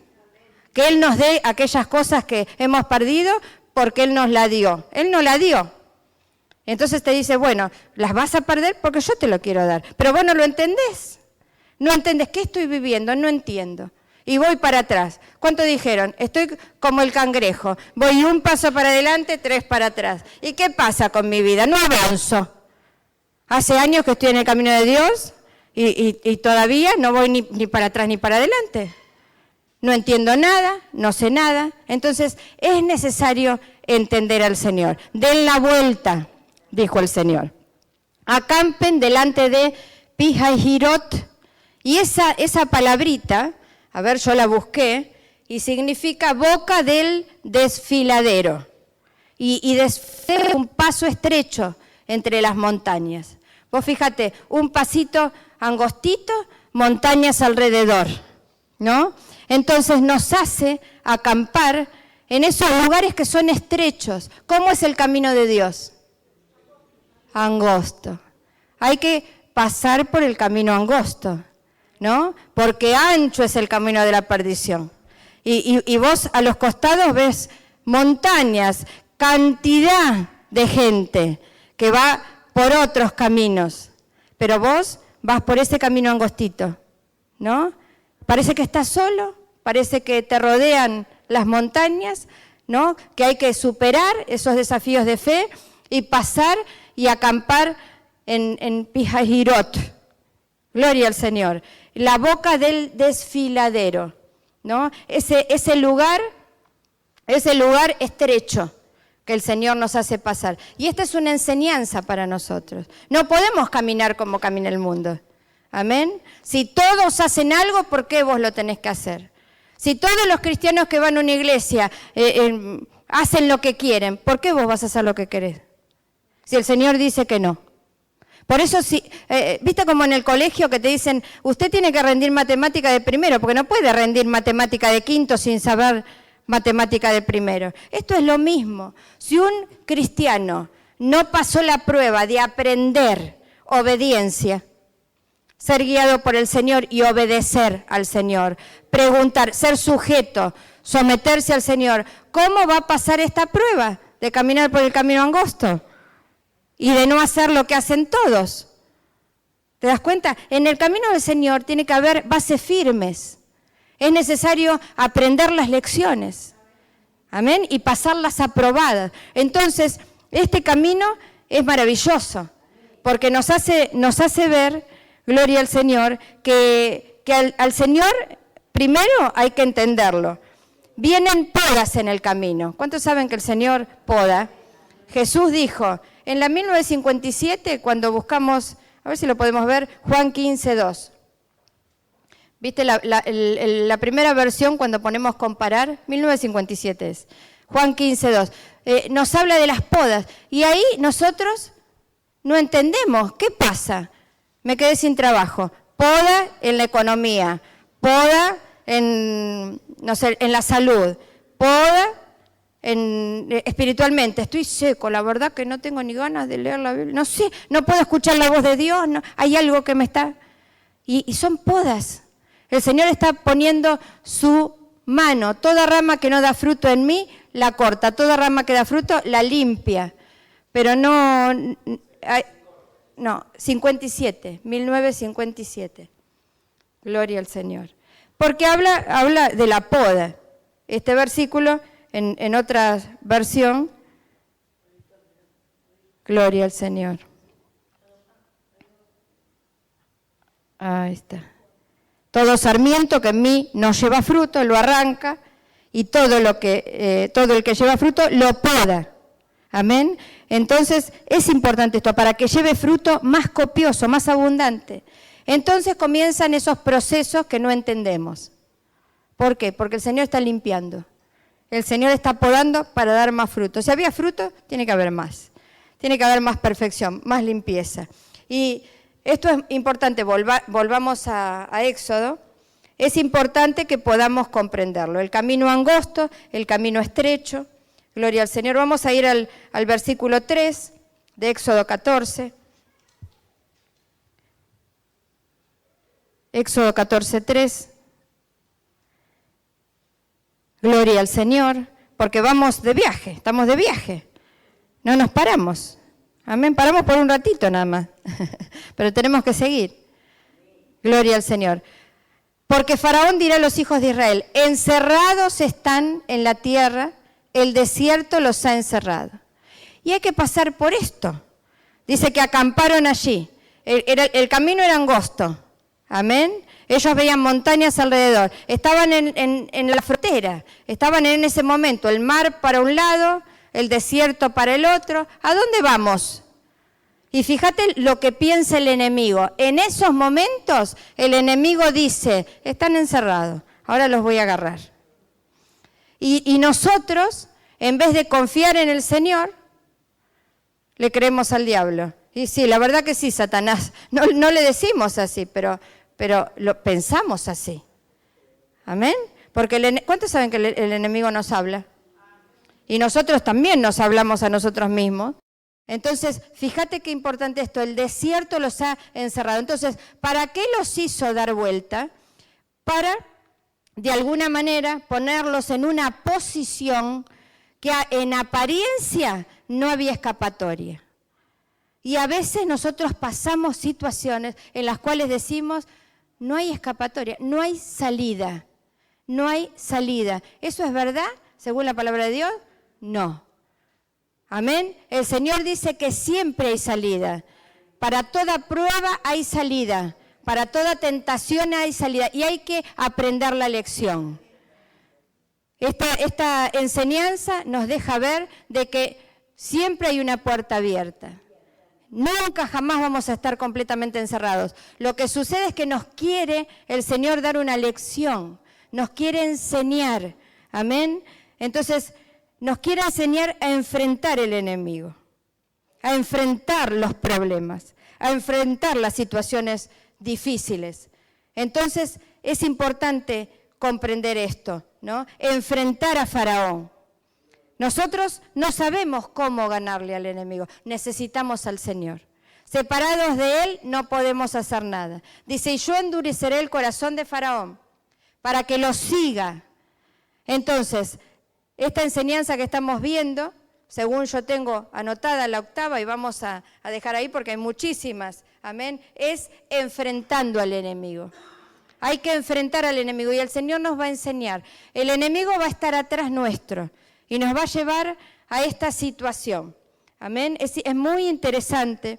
Que Él nos dé aquellas cosas que hemos perdido porque Él nos la dio. Él nos la dio. Entonces te dice, bueno, las vas a perder porque yo te lo quiero dar. Pero vos no lo entendés. No entendés qué estoy viviendo, no entiendo. Y voy para atrás. ¿Cuánto dijeron? Estoy como el cangrejo. Voy un paso para adelante, 3 para atrás. ¿Y qué pasa con mi vida? No avanzo. Hace años que estoy en el camino de Dios y todavía no voy ni para atrás ni para adelante. No entiendo nada, no sé nada. Entonces es necesario entender al Señor. Den la vuelta, dijo el Señor. Acampen delante de Pi-hahirot. Y esa palabrita, a ver, yo la busqué, y significa boca del desfiladero. Y desfiladero es un paso estrecho entre las montañas. Vos fíjate, un pasito angostito, montañas alrededor, ¿no? Entonces nos hace acampar en esos lugares que son estrechos. ¿Cómo es el camino de Dios? Angosto. Hay que pasar por el camino angosto, ¿no? Porque ancho es el camino de la perdición. Y vos a los costados ves montañas, cantidad de gente que va por otros caminos. Pero vos vas por ese camino angostito, ¿no? Parece que estás solo, parece que te rodean las montañas, ¿no? Que hay que superar esos desafíos de fe y pasar y acampar en Pi-hahirot. Gloria al Señor. La boca del desfiladero, ¿no? Ese lugar estrecho que el Señor nos hace pasar. Y esta es una enseñanza para nosotros. No podemos caminar como camina el mundo. Amén. Si todos hacen algo, ¿por qué vos lo tenés que hacer? Si todos los cristianos que van a una iglesia hacen lo que quieren, ¿por qué vos vas a hacer lo que querés? Si el Señor dice que no. Por eso, viste como en el colegio que te dicen, usted tiene que rendir matemática de primero, porque no puede rendir matemática de quinto sin saber matemática de primero. Esto es lo mismo. Si un cristiano no pasó la prueba de aprender obediencia, ser guiado por el Señor y obedecer al Señor, preguntar, ser sujeto, someterse al Señor, ¿cómo va a pasar esta prueba de caminar por el camino angosto y de no hacer lo que hacen todos? ¿Te das cuenta? En el camino del Señor tiene que haber bases firmes. Es necesario aprender las lecciones. Amén. Y pasarlas aprobadas. Entonces, este camino es maravilloso, porque nos hace ver, gloria al Señor, que al Señor primero hay que entenderlo. Vienen podas en el camino. ¿Cuántos saben que el Señor poda? Jesús dijo, en la 1957, cuando buscamos, a ver si lo podemos ver, Juan 15:2. ¿Viste la primera versión cuando ponemos comparar? 1957 es. Juan 15:2. Nos habla de las podas. Y ahí nosotros no entendemos. ¿Qué pasa? Me quedé sin trabajo. Poda en la economía. Poda en, no sé, en la salud. Poda espiritualmente. Estoy seco. La verdad que no tengo ni ganas de leer la Biblia. No sé. No puedo escuchar la voz de Dios. No, hay algo que me está... Y son podas. El Señor está poniendo su mano. Toda rama que no da fruto en mí, la corta. Toda rama que da fruto, la limpia. Pero no, 1957. Gloria al Señor. Porque habla de la poda. Este versículo, en otra versión, gloria al Señor. Ahí está. Todo sarmiento que en mí no lleva fruto, lo arranca, y todo el que lleva fruto lo poda. Amén. Entonces es importante esto, para que lleve fruto más copioso, más abundante. Entonces comienzan esos procesos que no entendemos. ¿Por qué? Porque el Señor está limpiando. El Señor está podando para dar más fruto. Si había fruto, tiene que haber más. Tiene que haber más perfección, más limpieza. Y esto es importante, volvamos a Éxodo. Es importante que podamos comprenderlo. El camino angosto, el camino estrecho. Gloria al Señor. Vamos a ir al versículo 3 de Éxodo 14. Éxodo 14:3. Gloria al Señor, porque vamos de viaje, estamos de viaje. No nos paramos. Amén, paramos por un ratito nada más, pero tenemos que seguir. Gloria al Señor. Porque Faraón dirá a los hijos de Israel, encerrados están en la tierra, el desierto los ha encerrado. Y hay que pasar por esto. Dice que acamparon allí. El camino era angosto. Amén. Ellos veían montañas alrededor. Estaban en la frontera. Estaban en ese momento. El mar para un lado, el desierto para el otro. ¿A dónde vamos? Y fíjate lo que piensa el enemigo. En esos momentos el enemigo dice, están encerrados, ahora los voy a agarrar. Y nosotros, en vez de confiar en el Señor, le creemos al diablo. Y sí, la verdad que sí, Satanás. No le decimos así, pero lo pensamos así. Amén. Porque ¿cuántos saben que el enemigo nos habla? Y nosotros también nos hablamos a nosotros mismos. Entonces, fíjate qué importante esto, el desierto los ha encerrado. Entonces, ¿para qué los hizo dar vuelta? Para, de alguna manera, ponerlos en una posición que en apariencia no había escapatoria. Y a veces nosotros pasamos situaciones en las cuales decimos, no hay escapatoria, no hay salida, no hay salida. ¿Eso es verdad, según la palabra de Dios? No. Amén. El Señor dice que siempre hay salida. Para toda prueba hay salida. Para toda tentación hay salida. Y hay que aprender la lección. Esta enseñanza nos deja ver de que siempre hay una puerta abierta. Nunca jamás vamos a estar completamente encerrados. Lo que sucede es que nos quiere el Señor dar una lección. Nos quiere enseñar. Amén. Entonces, nos quiere enseñar a enfrentar el enemigo, a enfrentar los problemas, a enfrentar las situaciones difíciles. Entonces, es importante comprender esto, ¿no? Enfrentar a Faraón. Nosotros no sabemos cómo ganarle al enemigo, necesitamos al Señor. Separados de Él no podemos hacer nada. Dice, y yo endureceré el corazón de Faraón para que lo siga. Entonces, esta enseñanza que estamos viendo, según yo tengo anotada la octava, y vamos a dejar ahí porque hay muchísimas, amén, es enfrentando al enemigo. Hay que enfrentar al enemigo y el Señor nos va a enseñar. El enemigo va a estar atrás nuestro y nos va a llevar a esta situación. Amén. Es muy interesante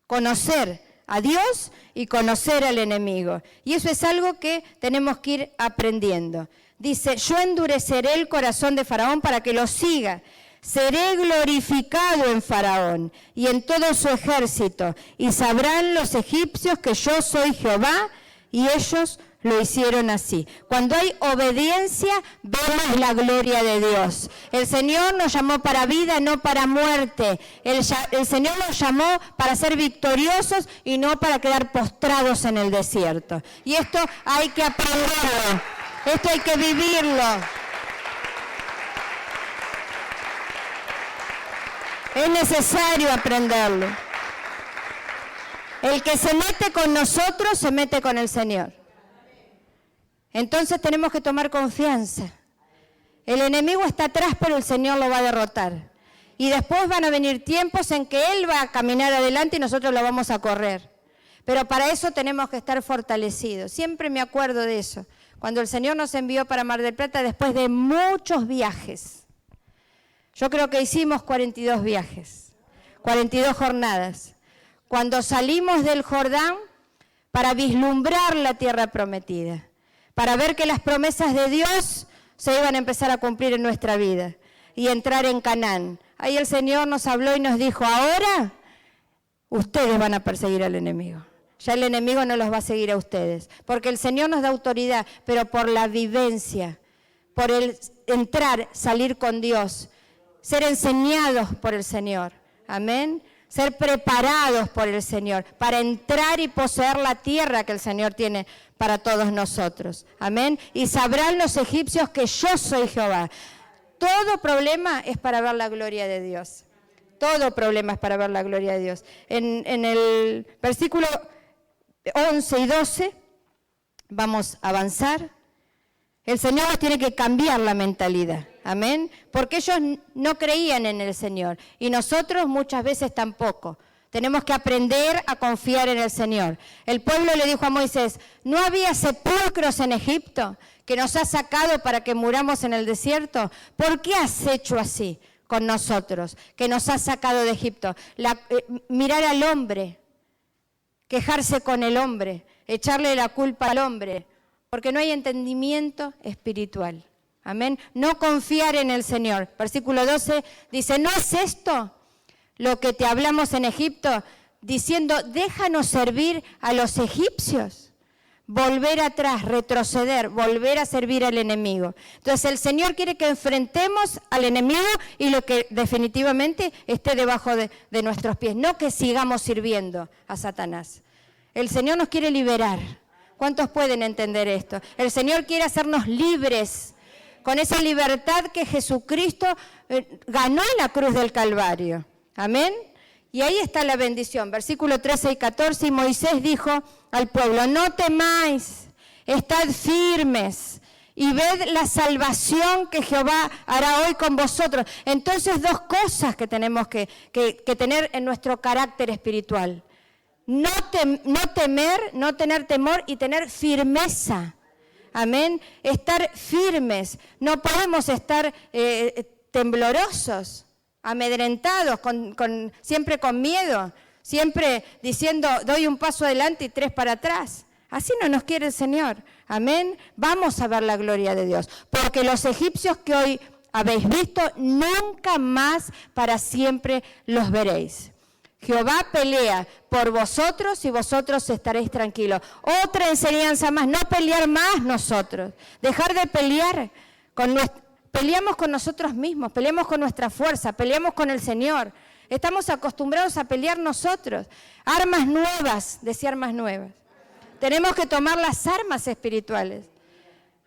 conocer a Dios y conocer al enemigo. Y eso es algo que tenemos que ir aprendiendo. Dice, yo endureceré el corazón de Faraón para que lo siga. Seré glorificado en Faraón y en todo su ejército. Y sabrán los egipcios que yo soy Jehová, y ellos lo hicieron así. Cuando hay obediencia, vemos la gloria de Dios. El Señor nos llamó para vida, no para muerte. El Señor nos llamó para ser victoriosos y no para quedar postrados en el desierto. Y esto hay que aprenderlo, esto hay que vivirlo. Es necesario aprenderlo. El que se mete con nosotros, se mete con el Señor. Entonces tenemos que tomar confianza. El enemigo está atrás, pero el Señor lo va a derrotar. Y después van a venir tiempos en que Él va a caminar adelante y nosotros lo vamos a correr. Pero para eso tenemos que estar fortalecidos. Siempre me acuerdo de eso. Cuando el Señor nos envió para Mar del Plata, después de muchos viajes. Yo creo que hicimos 42 viajes, 42 jornadas. Cuando salimos del Jordán para vislumbrar la tierra prometida, para ver que las promesas de Dios se iban a empezar a cumplir en nuestra vida y entrar en Canaán. Ahí el Señor nos habló y nos dijo, ahora ustedes van a perseguir al enemigo. Ya el enemigo no los va a seguir a ustedes, porque el Señor nos da autoridad, pero por la vivencia, por el entrar, salir con Dios, ser enseñados por el Señor. Amén. Ser preparados por el Señor para entrar y poseer la tierra que el Señor tiene para todos nosotros. Amén. Y sabrán los egipcios que yo soy Jehová. Todo problema es para ver la gloria de Dios. Todo problema es para ver la gloria de Dios. En el versículo 11 y 12, vamos a avanzar. El Señor nos tiene que cambiar la mentalidad. Amén. Porque ellos no creían en el Señor y nosotros muchas veces tampoco. Tenemos que aprender a confiar en el Señor. El pueblo le dijo a Moisés, ¿no había sepulcros en Egipto que nos has sacado para que muramos en el desierto? ¿Por qué has hecho así con nosotros, que nos has sacado de Egipto? Mirar al hombre, quejarse con el hombre, echarle la culpa al hombre, porque no hay entendimiento espiritual. Amén. No confiar en el Señor. Versículo 12 dice, ¿no es esto lo que te hablamos en Egipto? Diciendo, déjanos servir a los egipcios. Volver atrás, retroceder, volver a servir al enemigo. Entonces el Señor quiere que enfrentemos al enemigo y lo que definitivamente esté debajo de nuestros pies. No que sigamos sirviendo a Satanás. El Señor nos quiere liberar. ¿Cuántos pueden entender esto? El Señor quiere hacernos libres, con esa libertad que Jesucristo ganó en la cruz del Calvario. Amén. Y ahí está la bendición. Versículo 13 y 14, y Moisés dijo al pueblo, no temáis, estad firmes y ved la salvación que Jehová hará hoy con vosotros. Entonces, dos cosas que tenemos que tener en nuestro carácter espiritual. No temer, no tener temor y tener firmeza. Amén. Estar firmes. No podemos estar temblorosos, amedrentados, siempre con miedo, siempre diciendo doy un paso adelante y 3 para atrás. Así no nos quiere el Señor. Amén. Vamos a ver la gloria de Dios. Porque los egipcios que hoy habéis visto, nunca más para siempre los veréis. Jehová pelea por vosotros y vosotros estaréis tranquilos. Otra enseñanza más, no pelear más nosotros. Dejar de pelear. Peleamos con nosotros mismos, peleamos con nuestra fuerza, peleamos con el Señor. Estamos acostumbrados a pelear nosotros. Armas nuevas, decía armas nuevas. Tenemos que tomar las armas espirituales.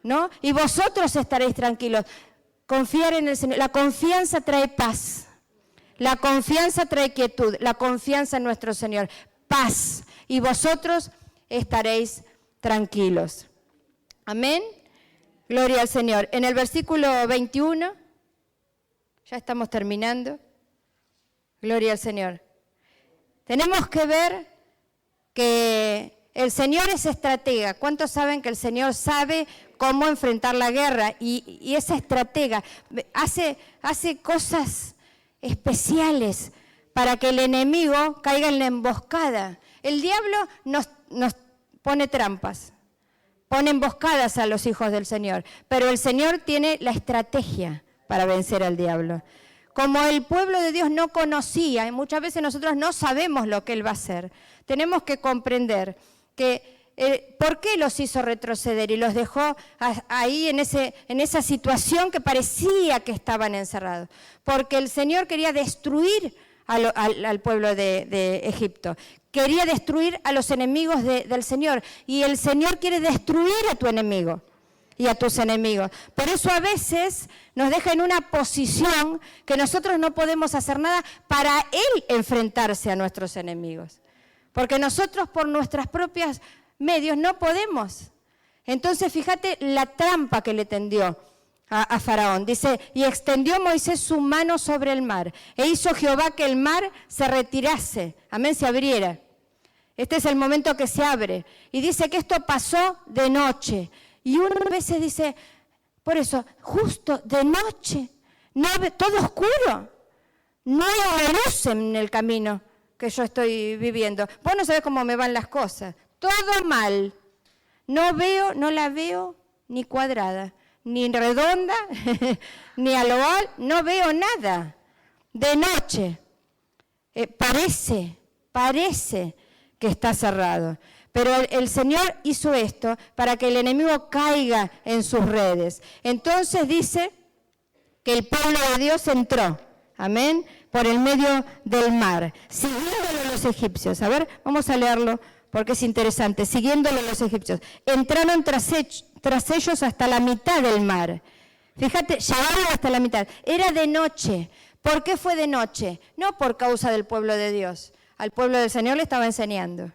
¿no? Y vosotros estaréis tranquilos. Confiar en el Señor. La confianza trae paz. La confianza trae quietud. La confianza en nuestro Señor. Paz. Y vosotros estaréis tranquilos. Amén. Gloria al Señor. En el versículo 21, ya estamos terminando. Gloria al Señor. Tenemos que ver que el Señor es estratega. ¿Cuántos saben que el Señor sabe cómo enfrentar la guerra? Y esa estratega hace cosas especiales para que el enemigo caiga en la emboscada. El diablo nos pone trampas, pone emboscadas a los hijos del Señor, pero el Señor tiene la estrategia para vencer al diablo. Como el pueblo de Dios no conocía, y muchas veces nosotros no sabemos lo que Él va a hacer, tenemos que comprender que por qué los hizo retroceder y los dejó ahí en esa situación que parecía que estaban encerrados. Porque el Señor quería destruir al pueblo de Egipto. Quería destruir a los enemigos del Señor. Y el Señor quiere destruir a tu enemigo y a tus enemigos. Por eso a veces nos deja en una posición que nosotros no podemos hacer nada para Él enfrentarse a nuestros enemigos. Porque nosotros por nuestros propios medios no podemos. Entonces fíjate la trampa que le tendió a Faraón. Dice, y extendió Moisés su mano sobre el mar, e hizo Jehová que el mar se retirase, amén, se abriera. Este es el momento que se abre. Y dice que esto pasó de noche. Y unas veces dice, por eso, justo de noche, no, todo oscuro, no hay una luz en el camino que yo estoy viviendo. Vos no sabés cómo me van las cosas. Todo mal. No la veo ni cuadrada, ni redonda, ni al oval, no veo nada. De noche. Parece que está cerrado. Pero el Señor hizo esto para que el enemigo caiga en sus redes. Entonces dice que el pueblo de Dios entró, amén, por el medio del mar, siguiéndolo los egipcios. A ver, vamos a leerlo porque es interesante. Siguiéndolo los egipcios. Entraron tras ellos hasta la mitad del mar. Fíjate, llegaron hasta la mitad. Era de noche. ¿Por qué fue de noche? No por causa del pueblo de Dios. Al pueblo del Señor le estaba enseñando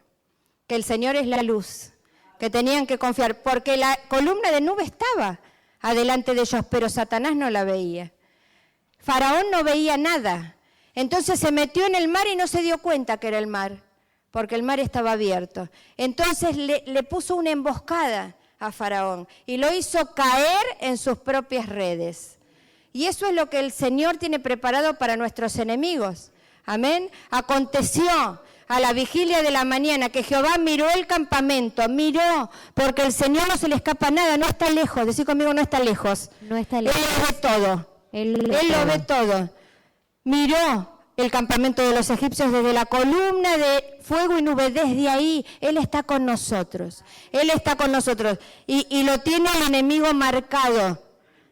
que el Señor es la luz, que tenían que confiar, porque la columna de nube estaba adelante de ellos, pero Satanás no la veía. Faraón no veía nada. Entonces se metió en el mar y no se dio cuenta que era el mar, porque el mar estaba abierto. Entonces le puso una emboscada a Faraón y lo hizo caer en sus propias redes. Y eso es lo que el Señor tiene preparado para nuestros enemigos. Amén. Aconteció a la vigilia de la mañana que Jehová miró el campamento, miró, porque el Señor no se le escapa nada, no está lejos. Decí conmigo, no está lejos. No está lejos. Él lo ve todo. Él lo ve todo. Miró el campamento de los egipcios desde la columna de fuego y nube, desde ahí. Él está con nosotros. Él está con nosotros. Y lo tiene el enemigo marcado.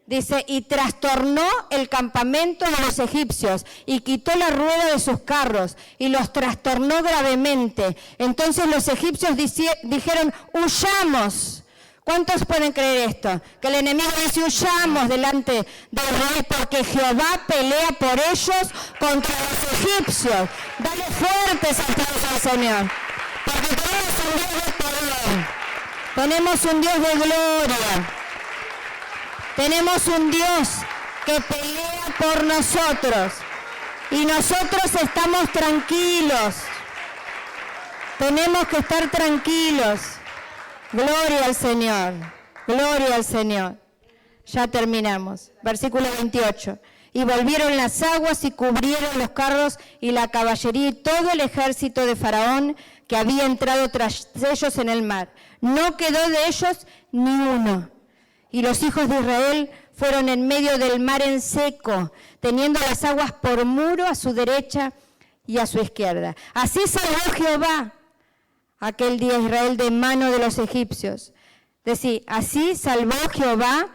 Dice, y trastornó el campamento de los egipcios y quitó la rueda de sus carros y los trastornó gravemente. Entonces los egipcios dijeron, huyamos. ¿Cuántos pueden creer esto? Que el enemigo dice, huyamos delante del rey porque Jehová pelea por ellos contra los egipcios. Dale fuertes aplausos al Señor. Porque tenemos un Dios de poder. Tenemos un Dios de gloria. Tenemos un Dios que pelea por nosotros y nosotros estamos tranquilos. Tenemos que estar tranquilos. Gloria al Señor, gloria al Señor. Ya terminamos. Versículo 28. Y volvieron las aguas y cubrieron los carros y la caballería y todo el ejército de Faraón que había entrado tras ellos en el mar. No quedó de ellos ni uno. Y los hijos de Israel fueron en medio del mar en seco, teniendo las aguas por muro a su derecha y a su izquierda. Así salvó Jehová aquel día a Israel de mano de los egipcios. Decir, así salvó Jehová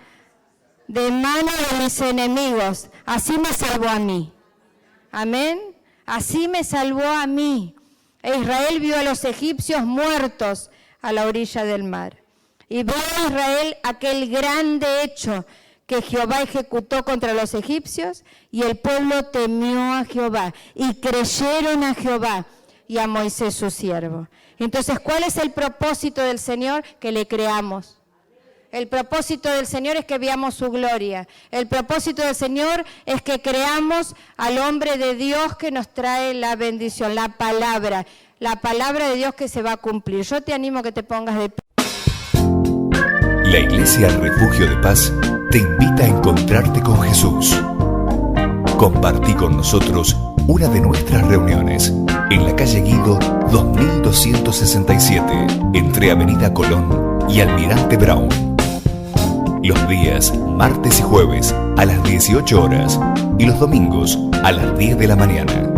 de mano de mis enemigos. Así me salvó a mí. Amén. Así me salvó a mí. E Israel vio a los egipcios muertos a la orilla del mar. Y vio a Israel aquel grande hecho que Jehová ejecutó contra los egipcios, y el pueblo temió a Jehová, y creyeron a Jehová y a Moisés su siervo. Entonces, ¿cuál es el propósito del Señor? Que le creamos. El propósito del Señor es que veamos su gloria. El propósito del Señor es que creamos al hombre de Dios que nos trae la bendición, la palabra de Dios que se va a cumplir. Yo te animo a que te pongas de pie. La Iglesia Refugio de Paz te invita a encontrarte con Jesús. Compartí con nosotros una de nuestras reuniones en la calle Guido 2267, entre Avenida Colón y Almirante Brown. Los días martes y jueves a las 18 horas y los domingos a las 10 de la mañana.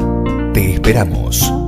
Te esperamos.